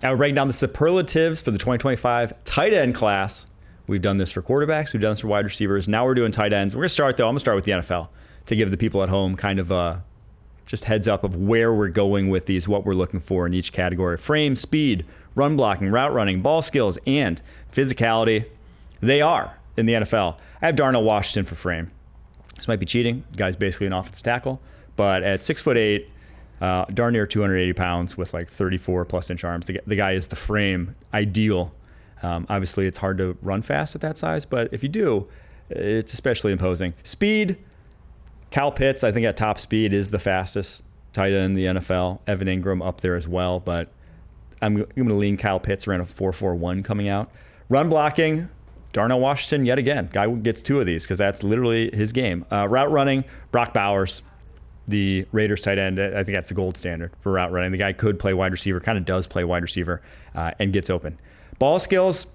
Now we're breaking down the superlatives for the 2025 tight end class. We've done this for quarterbacks. We've done this for wide receivers. Now we're doing tight ends. We're going to start, though. I'm going to start with the NFL to give the people at home kind of just heads up of where we're going with these, what we're looking for in each category. Frame, speed, run blocking, route running, ball skills, and physicality. They are in the NFL. I have Darnell Washington for frame. This might be cheating. The guy's basically an offensive tackle. But at 6'8", darn near 280 pounds with like 34+ inch arms. The guy is the frame ideal. Obviously, it's hard to run fast at that size, but if you do, it's especially imposing. Speed, Kyle Pitts, I think at top speed is the fastest tight end in the NFL. Evan Ingram up there as well, but I'm going to lean Kyle Pitts around a 4.41 coming out. Run blocking, Darnell Washington yet again. Guy gets 2 of these because that's literally his game. Route running, Brock Bowers, the Raiders tight end. I think that's the gold standard for route running. The guy could play wide receiver, kind of does play wide receiver, and gets open. Ball skills.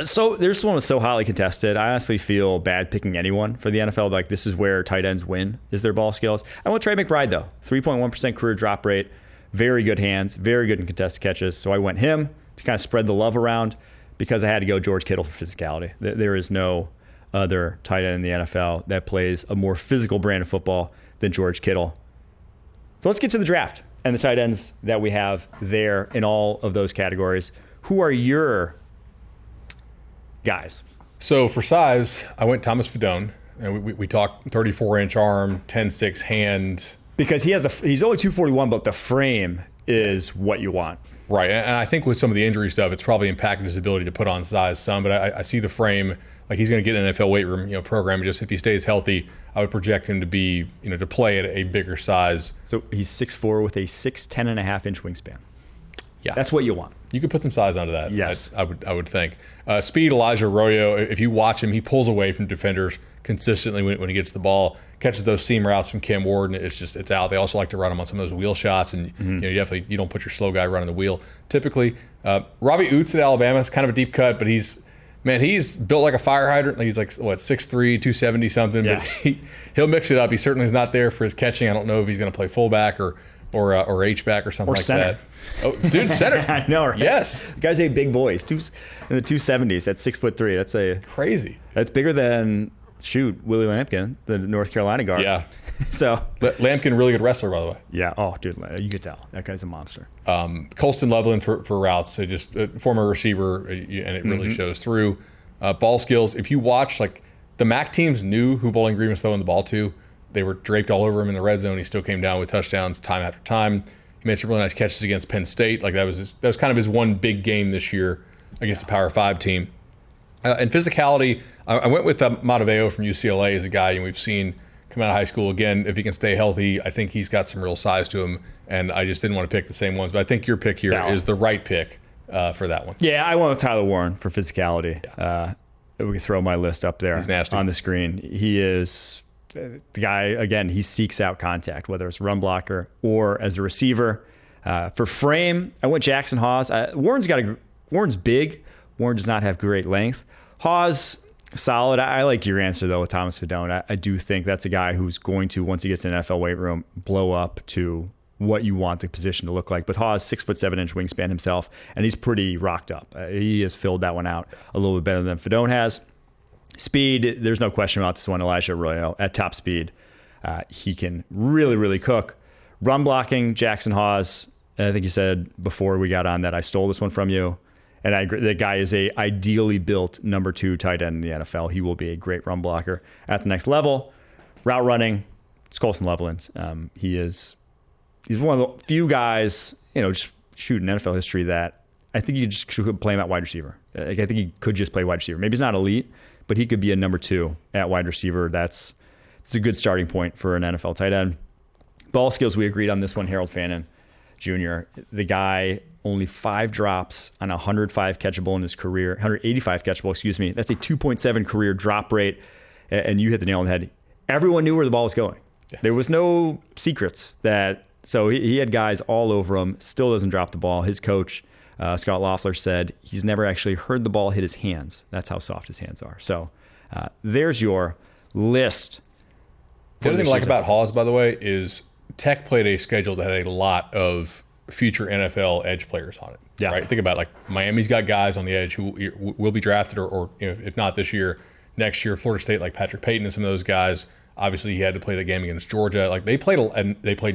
So this one was so highly contested. I honestly feel bad picking anyone for the NFL. Like, this is where tight ends win, is their ball skills. I went Trey McBride, though. 3.1% career drop rate. Very good hands. Very good in contested catches. So I went him to kind of spread the love around because I had to go George Kittle for physicality. There is no other tight end in the NFL that plays a more physical brand of football than George Kittle. So let's get to the draft and the tight ends that we have there in all of those categories. Who are your guys? So for size, I went Thomas Fedone. And we talked 34-inch arm, 10.6 hand. Because he's only 241, but the frame is what you want. Right, and I think with some of the injury stuff, it's probably impacted his ability to put on size some. But I see the frame, like he's going to get an NFL weight room, program. Just if he stays healthy, I would project him to be, to play at a bigger size. So he's 6'4" with a 10.5-inch wingspan. Yeah, that's what you want. You could put some size onto that. Yes, I would think. Speed, Elijah Arroyo. If you watch him, he pulls away from defenders consistently when he gets the ball. Catches those seam routes from Cam Ward, and it's out. They also like to run him on some of those wheel shots, and you don't put your slow guy running the wheel. Typically, Robbie Oots at Alabama is kind of a deep cut, but he's built like a fire hydrant. He's like 6'3", 270 something, yeah. But he'll mix it up. He certainly is not there for his catching. I don't know if he's going to play fullback or H-back or something or like center. that. Oh, dude, center. I know, right? Yes. The guy's a big boy. He's in the 270s. That's 6'3". That's crazy. That's bigger than Willie Lampkin, the North Carolina guard. Yeah. So Lampkin, really good wrestler, by the way. Yeah. Oh, dude, you could tell that guy's a monster. Colston Loveland for routes. So just a former receiver, and it really shows through. Ball skills. If you watch, like the MAC teams knew who Bowling Green was throwing the ball to. They were draped all over him in the red zone. He still came down with touchdowns time after time. He made some really nice catches against Penn State. Like that was kind of his one big game this year against the Power 5 team. And physicality, I went with Mataveo from UCLA as a guy, and we've seen come out of high school. Again, if he can stay healthy, I think he's got some real size to him, and I just didn't want to pick the same ones. But I think your pick here is the right pick for that one. Yeah, I went with Tyler Warren for physicality. Yeah. We can throw my list up there on the screen. He is the guy, again, he seeks out contact, whether it's run blocker or as a receiver. For frame, I went Jackson Hawes. Warren's big. Warren does not have great length. Hawes, solid. I like your answer, though, with Thomas Fedone. I do think that's a guy who's going to, once he gets in an NFL weight room, blow up to what you want the position to look like. But Hawes, 6'7" wingspan himself, and he's pretty rocked up. He has filled that one out a little bit better than Fedone has. Speed, there's no question about this one. Elijah Arroyo at top speed. He can really, really cook. Run blocking, Jackson Hawes. I think you said before we got on that I stole this one from you. And I agree. The guy is a ideally built number 2 tight end in the NFL. He will be a great run blocker at the next level. Route running, it's Colston Loveland. He's one of the few guys, just shooting NFL history that I think you just could play him at wide receiver. I think he could just play wide receiver. Maybe he's not elite, but he could be a number 2 at wide receiver. It's a good starting point for an NFL tight end. Ball skills, we agreed on this one. Harold Fannin Jr., the guy, only 5 drops on 105 catchable in his career, 185 catchable, excuse me. That's a 2.7 career drop rate, and you hit the nail on the head. Everyone knew where the ball was going. Yeah. There was no secrets so he had guys all over him, still doesn't drop the ball. His coach, Scott Loeffler, said he's never actually heard the ball hit his hands. That's how soft his hands are. So there's your list. The other thing I like about Hawes, by the way, is Tech played a schedule that had a lot of future NFL edge players on it. Yeah. Right. Think about it, like Miami's got guys on the edge who will be drafted, or if not this year, next year. Florida State, like Patrick Payton and some of those guys. Obviously, he had to play the game against Georgia. Like they played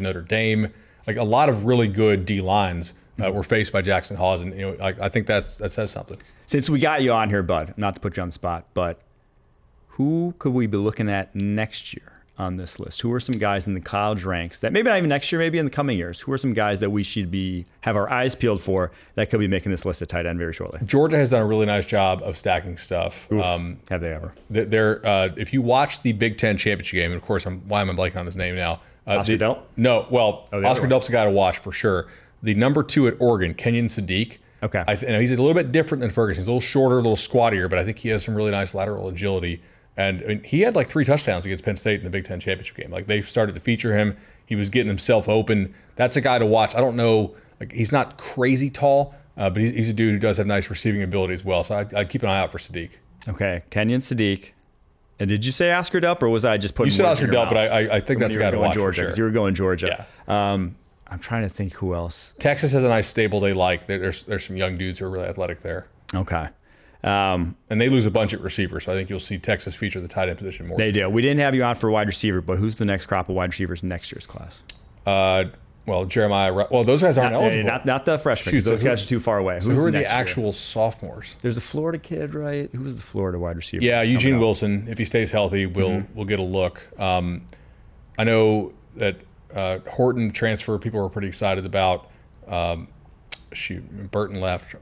Notre Dame. Like a lot of really good D lines were faced by Jackson Hawes, and I think that says something. Since we got you on here, Bud, not to put you on the spot, but who could we be looking at next year on this list? Who are some guys in the college ranks that maybe not even next year, maybe in the coming years? Who are some guys that we should have our eyes peeled for that could be making this list at tight end very shortly? Georgia has done a really nice job of stacking stuff. Ooh, have they ever? If you watch the Big Ten championship game, and of course, why am I blanking on his name now? Oscar Delp? No, well, Oscar Delp's a guy to watch for sure. The number 2 at Oregon, Kenyon Sadiq. Okay. He's a little bit different than Ferguson. He's a little shorter, a little squattier, but I think he has some really nice lateral agility. And he had like 3 touchdowns against Penn State in the Big Ten championship game. Like they started to feature him. He was getting himself open. That's a guy to watch. I don't know, like he's not crazy tall, but he's a dude who does have nice receiving ability as well. So I'd keep an eye out for Sadiq. Okay, Kenyon Sadiq. And did you say Oscar Delp, or was I just putting? You said Oscar Delp, but I think that's a guy to watch Georgia, for sure. You were going Georgia. Yeah. I'm trying to think who else. Texas has a nice stable they like. There's some young dudes who are really athletic there. Okay. And they lose a bunch at receiver, so I think you'll see Texas feature the tight end position more. They do. We didn't have you on for wide receiver, but who's the next crop of wide receivers in next year's class? Well, Jeremiah. Well, those guys aren't eligible. Not the freshmen. Those guys are too far away. So who are the actual sophomores? There's a Florida kid, right? Who was the Florida wide receiver? Yeah, Eugene Wilson. If he stays healthy, we'll get a look. I know that Horton transfer, people were pretty excited about. Burton left.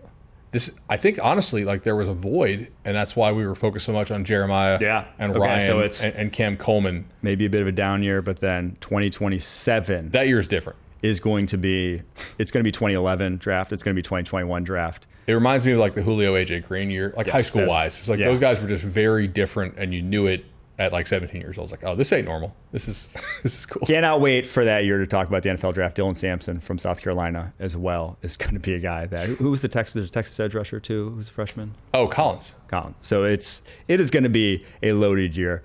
I think honestly, like there was a void, and that's why we were focused so much on Jeremiah and Ryan and Cam Coleman. Maybe a bit of a down year, but then 2027. That year is different. It's going to be 2011 draft. It's going to be 2021 draft. It reminds me of like the Julio AJ Green year, like high school wise. It's like those guys were just very different, and you knew it at like 17 years old. It's like, oh, this ain't normal. This is cool. Cannot wait for that year to talk about the NFL draft. Dylan Sampson from South Carolina as well is going to be a guy that who was the Texas? There's a Texas edge rusher too. Who's a freshman? Oh, Collins. So it is going to be a loaded year.